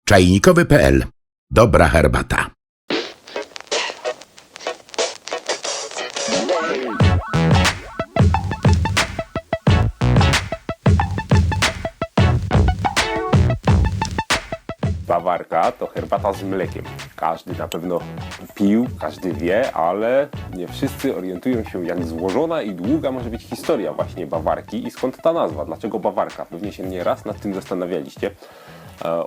Czajnikowy.pl. Dobra herbata. Bawarka to herbata z mlekiem. Każdy na pewno pił, każdy wie, ale nie wszyscy orientują się, jak złożona i długa może być historia właśnie bawarki i skąd ta nazwa, dlaczego bawarka. Pewnie się nieraz nad tym zastanawialiście.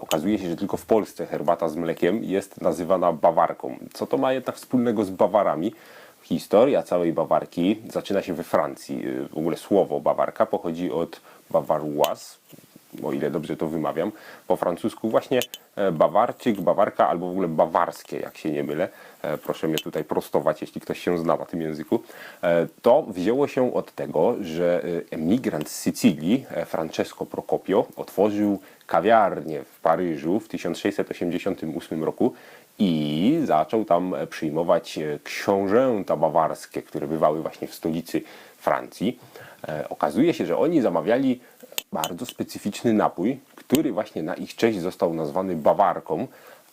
Okazuje się, że tylko w Polsce herbata z mlekiem jest nazywana bawarką. Co to ma jednak wspólnego z Bawarami? Historia całej bawarki zaczyna się we Francji. W ogóle słowo bawarka pochodzi od bavaroise, o ile dobrze to wymawiam. Po francusku właśnie bawarczyk, bawarka albo w ogóle bawarskie, jak się nie mylę. Proszę mnie tutaj prostować, jeśli ktoś się zna na tym języku. To wzięło się od tego, że emigrant z Sycylii, Francesco Procopio, otworzył kawiarnię w Paryżu w 1688 roku i zaczął tam przyjmować książęta bawarskie, które bywały właśnie w stolicy Francji. Okazuje się, że oni zamawiali bardzo specyficzny napój, który właśnie na ich cześć został nazwany bawarką,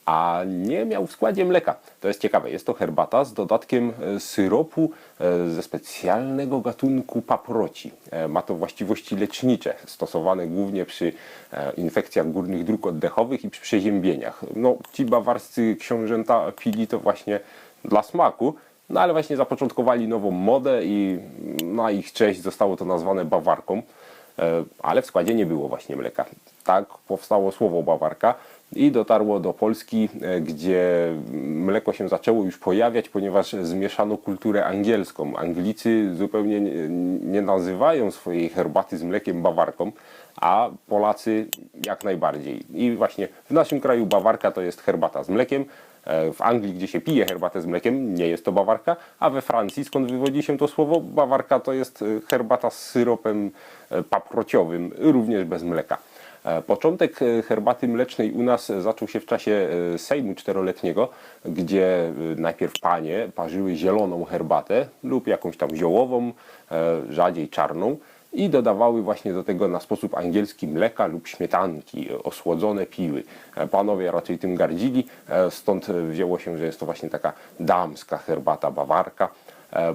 a nie miał w składzie mleka. To jest ciekawe, jest to herbata z dodatkiem syropu ze specjalnego gatunku paproci. Ma to właściwości lecznicze, stosowane głównie przy infekcjach górnych dróg oddechowych i przy przeziębieniach. No, ci bawarscy książęta pili to właśnie dla smaku, no ale właśnie zapoczątkowali nową modę i na ich cześć zostało to nazwane bawarką. Ale w składzie nie było właśnie mleka. Tak powstało słowo bawarka i dotarło do Polski, gdzie mleko się zaczęło już pojawiać, ponieważ zmieszano kulturę angielską. Anglicy zupełnie nie nazywają swojej herbaty z mlekiem bawarką, a Polacy jak najbardziej. I właśnie w naszym kraju bawarka to jest herbata z mlekiem. W Anglii, gdzie się pije herbatę z mlekiem, nie jest to bawarka, a we Francji, skąd wywodzi się to słowo, bawarka to jest herbata z syropem paprociowym, również bez mleka. Początek herbaty mlecznej u nas zaczął się w czasie Sejmu Czteroletniego, gdzie najpierw panie parzyły zieloną herbatę lub jakąś tam ziołową, rzadziej czarną, i dodawały właśnie do tego na sposób angielski mleka lub śmietanki, osłodzone piły. Panowie raczej tym gardzili, stąd wzięło się, że jest to właśnie taka damska herbata bawarka.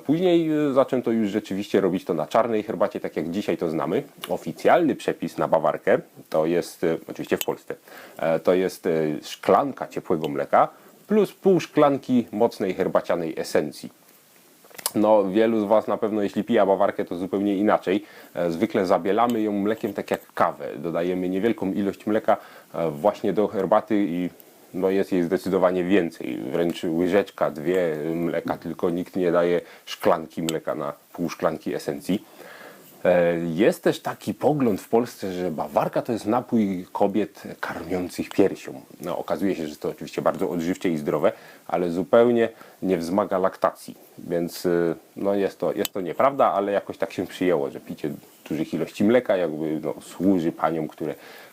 Później zaczęto już rzeczywiście robić to na czarnej herbacie, tak jak dzisiaj to znamy. Oficjalny przepis na bawarkę to jest, oczywiście w Polsce, to jest szklanka ciepłego mleka plus pół szklanki mocnej herbacianej esencji. No, wielu z Was na pewno, jeśli pija bawarkę, to zupełnie inaczej. Zwykle zabielamy ją mlekiem tak jak kawę. Dodajemy niewielką ilość mleka właśnie do herbaty i no jest jej zdecydowanie więcej. Wręcz łyżeczka, dwie mleka, tylko nikt nie daje szklanki mleka na pół szklanki esencji. Jest też taki pogląd w Polsce, że bawarka to jest napój kobiet karmiących piersią. No, okazuje się, że to oczywiście bardzo odżywcze i zdrowe, ale zupełnie nie wzmaga laktacji. Więc no jest to nieprawda, ale jakoś tak się przyjęło, że picie dużych ilości mleka jakby no, służy paniom,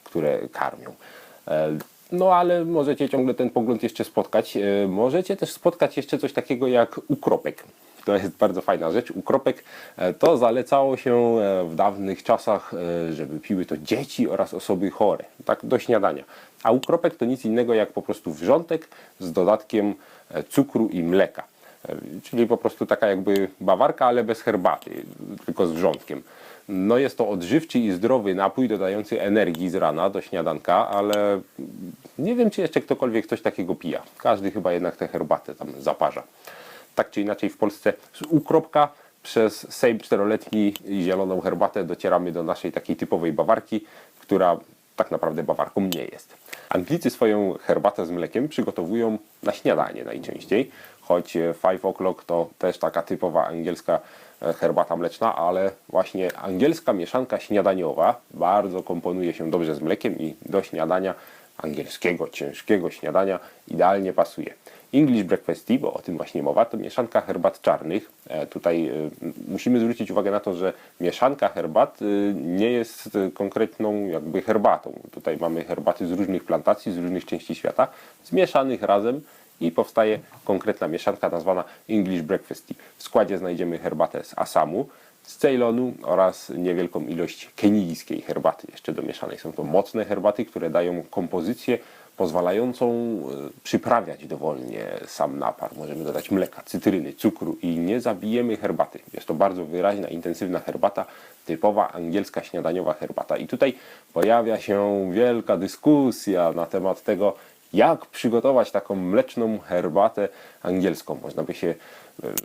które karmią. No ale możecie ciągle ten pogląd jeszcze spotkać. Możecie też spotkać jeszcze coś takiego jak ukropek. To jest bardzo fajna rzecz. Ukropek to zalecało się w dawnych czasach, żeby piły to dzieci oraz osoby chore, tak do śniadania. A ukropek to nic innego jak po prostu wrzątek z dodatkiem cukru i mleka. Czyli po prostu taka jakby bawarka, ale bez herbaty, tylko z wrzątkiem. No jest to odżywczy i zdrowy napój dodający energii z rana do śniadanka, ale nie wiem, czy jeszcze ktokolwiek coś takiego pija. Każdy chyba jednak tę herbatę tam zaparza. Tak czy inaczej w Polsce z ukropka przez Sejm Czteroletni i zieloną herbatę docieramy do naszej takiej typowej bawarki, która tak naprawdę bawarką nie jest. Anglicy swoją herbatę z mlekiem przygotowują na śniadanie najczęściej, choć 5 o'clock to też taka typowa angielska herbata mleczna, ale właśnie angielska mieszanka śniadaniowa bardzo komponuje się dobrze z mlekiem i do śniadania angielskiego, ciężkiego śniadania idealnie pasuje. English Breakfast Tea, bo o tym właśnie mowa, to mieszanka herbat czarnych. Tutaj musimy zwrócić uwagę na to, że mieszanka herbat nie jest konkretną jakby herbatą. Tutaj mamy herbaty z różnych plantacji, z różnych części świata, zmieszanych razem i powstaje konkretna mieszanka nazwana English Breakfast Tea. W składzie znajdziemy herbatę z Assamu, z Ceylonu oraz niewielką ilość kenijskiej herbaty jeszcze domieszanej. Są to mocne herbaty, które dają kompozycję pozwalającą przyprawiać dowolnie sam napar. Możemy dodać mleka, cytryny, cukru i nie zabijemy herbaty. Jest to bardzo wyraźna, intensywna herbata, typowa angielska śniadaniowa herbata. I tutaj pojawia się wielka dyskusja na temat tego, jak przygotować taką mleczną herbatę angielską. Można by się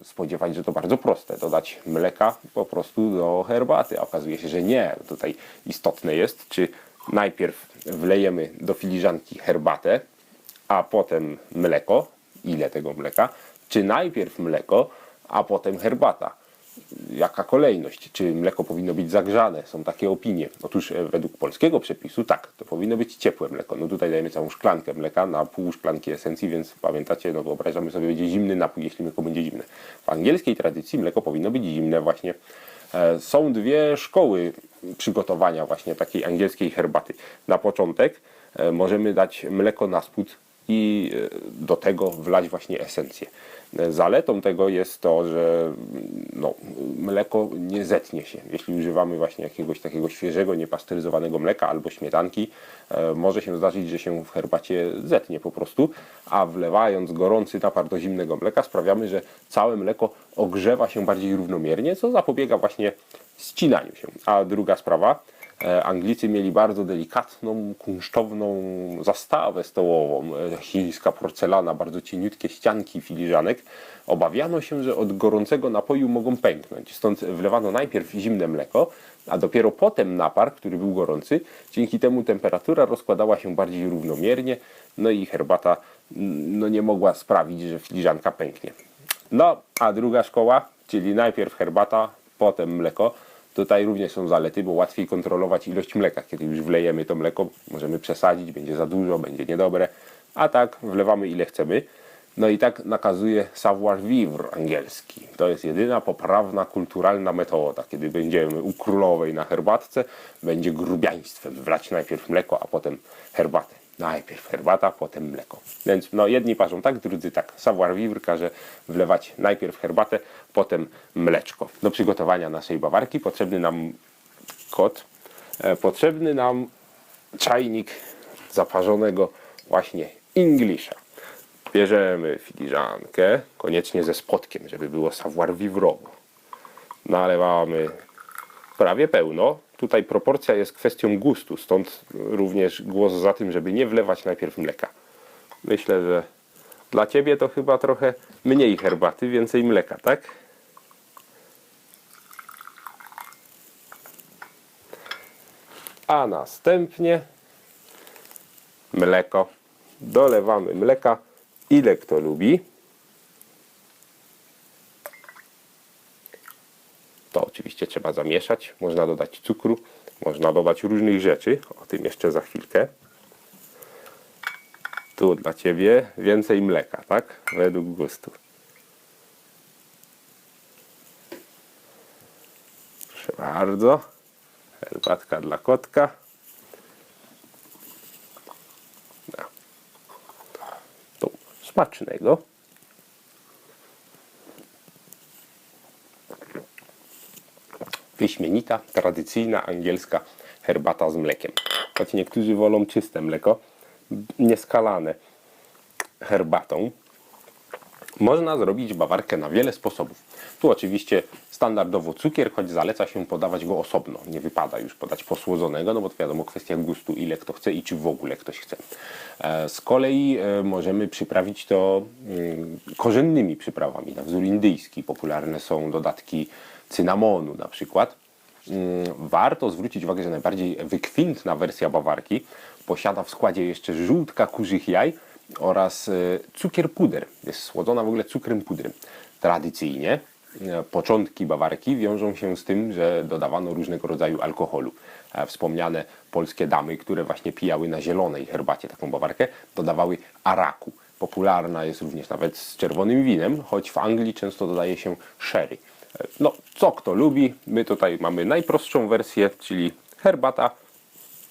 spodziewać, że to bardzo proste. Dodać mleka po prostu do herbaty. A okazuje się, że nie. Tutaj istotne jest, czy najpierw wlejemy do filiżanki herbatę, a potem mleko. Ile tego mleka? Czy najpierw mleko, a potem herbata? Jaka kolejność? Czy mleko powinno być zagrzane? Są takie opinie. Otóż według polskiego przepisu tak, to powinno być ciepłe mleko. No tutaj dajemy całą szklankę mleka na pół szklanki esencji, więc pamiętacie, no wyobrażamy sobie, będzie zimny napój, jeśli mleko będzie zimne. W angielskiej tradycji mleko powinno być zimne właśnie. Są dwie szkoły przygotowania właśnie takiej angielskiej herbaty. Na początek możemy dać mleko na spód i do tego wlać właśnie esencję. Zaletą tego jest to, że mleko nie zetnie się. Jeśli używamy właśnie jakiegoś takiego świeżego, niepasteryzowanego mleka albo śmietanki, może się zdarzyć, że się w herbacie zetnie po prostu, a wlewając gorący napar do zimnego mleka sprawiamy, że całe mleko ogrzewa się bardziej równomiernie, co zapobiega właśnie ścinaniu się. A druga sprawa, Anglicy mieli bardzo delikatną, kunsztowną zastawę stołową, chińska porcelana, bardzo cieniutkie ścianki filiżanek. Obawiano się, że od gorącego napoju mogą pęknąć. Stąd wlewano najpierw zimne mleko, a dopiero potem napar, który był gorący. Dzięki temu temperatura rozkładała się bardziej równomiernie, no i herbata nie mogła sprawić, że filiżanka pęknie. No, a druga szkoła, czyli najpierw herbata, potem mleko. Tutaj również są zalety, bo łatwiej kontrolować ilość mleka. Kiedy już wlejemy to mleko, możemy przesadzić, będzie za dużo, będzie niedobre. A tak wlewamy ile chcemy. No i tak nakazuje savoir-vivre angielski. To jest jedyna poprawna, kulturalna metoda. Kiedy będziemy u królowej na herbatce, będzie grubiaństwem wlać najpierw mleko, a potem herbatę. Najpierw herbata, potem mleko. Więc jedni parzą tak, drudzy tak. Savoir-vivre każe wlewać najpierw herbatę, potem mleczko. Do przygotowania naszej bawarki potrzebny nam potrzebny nam czajnik zaparzonego właśnie Englisha. Bierzemy filiżankę, koniecznie ze spodkiem, żeby było savoir-vivre'owo. Nalewamy prawie pełno. Tutaj proporcja jest kwestią gustu, stąd również głos za tym, żeby nie wlewać najpierw mleka. Myślę, że dla Ciebie to chyba trochę mniej herbaty, więcej mleka, tak? A następnie mleko. Dolewamy mleka, ile kto lubi. To oczywiście trzeba zamieszać. Można dodać cukru, można dodać różnych rzeczy. O tym jeszcze za chwilkę. Tu dla Ciebie więcej mleka, tak? Według gustu. Proszę bardzo. Herbatka dla kotka. No. To smacznego. Wyśmienita, tradycyjna angielska herbata z mlekiem. Choć niektórzy wolą czyste mleko, nieskalane herbatą. Można zrobić bawarkę na wiele sposobów. Tu oczywiście standardowo cukier, choć zaleca się podawać go osobno. Nie wypada już podać posłodzonego, no bo to wiadomo, kwestia gustu, ile kto chce i czy w ogóle ktoś chce. Z kolei możemy przyprawić to korzennymi przyprawami, na wzór indyjski. Popularne są dodatki cynamonu na przykład. Warto zwrócić uwagę, że najbardziej wykwintna wersja bawarki posiada w składzie jeszcze żółtka kurzych jaj oraz cukier puder. Jest słodzona w ogóle cukrem pudrem. Tradycyjnie początki bawarki wiążą się z tym, że dodawano różnego rodzaju alkoholu. Wspomniane polskie damy, które właśnie pijały na zielonej herbacie taką bawarkę, dodawały araku. Popularna jest również nawet z czerwonym winem, choć w Anglii często dodaje się sherry. No, co kto lubi. My tutaj mamy najprostszą wersję, czyli herbata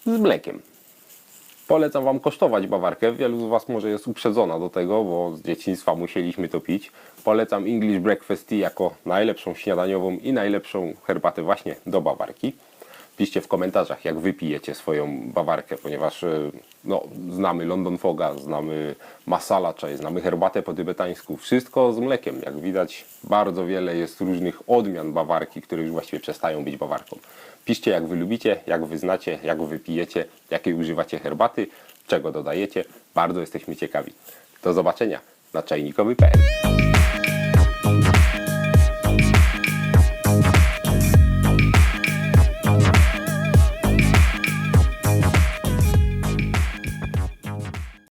z mlekiem. Polecam Wam kosztować bawarkę. Wielu z Was może jest uprzedzona do tego, bo z dzieciństwa musieliśmy to pić. Polecam English Breakfast Tea jako najlepszą śniadaniową i najlepszą herbatę właśnie do bawarki. Piszcie w komentarzach, jak wy pijecie swoją bawarkę, ponieważ no, znamy London Foga, znamy masala chai, znamy herbatę po tybetańsku. Wszystko z mlekiem. Jak widać, bardzo wiele jest różnych odmian bawarki, które już właściwie przestają być bawarką. Piszcie, jak wy lubicie, jak wy znacie, jak wy pijecie, jakiej używacie herbaty, czego dodajecie. Bardzo jesteśmy ciekawi. Do zobaczenia na czajnikowy.pl.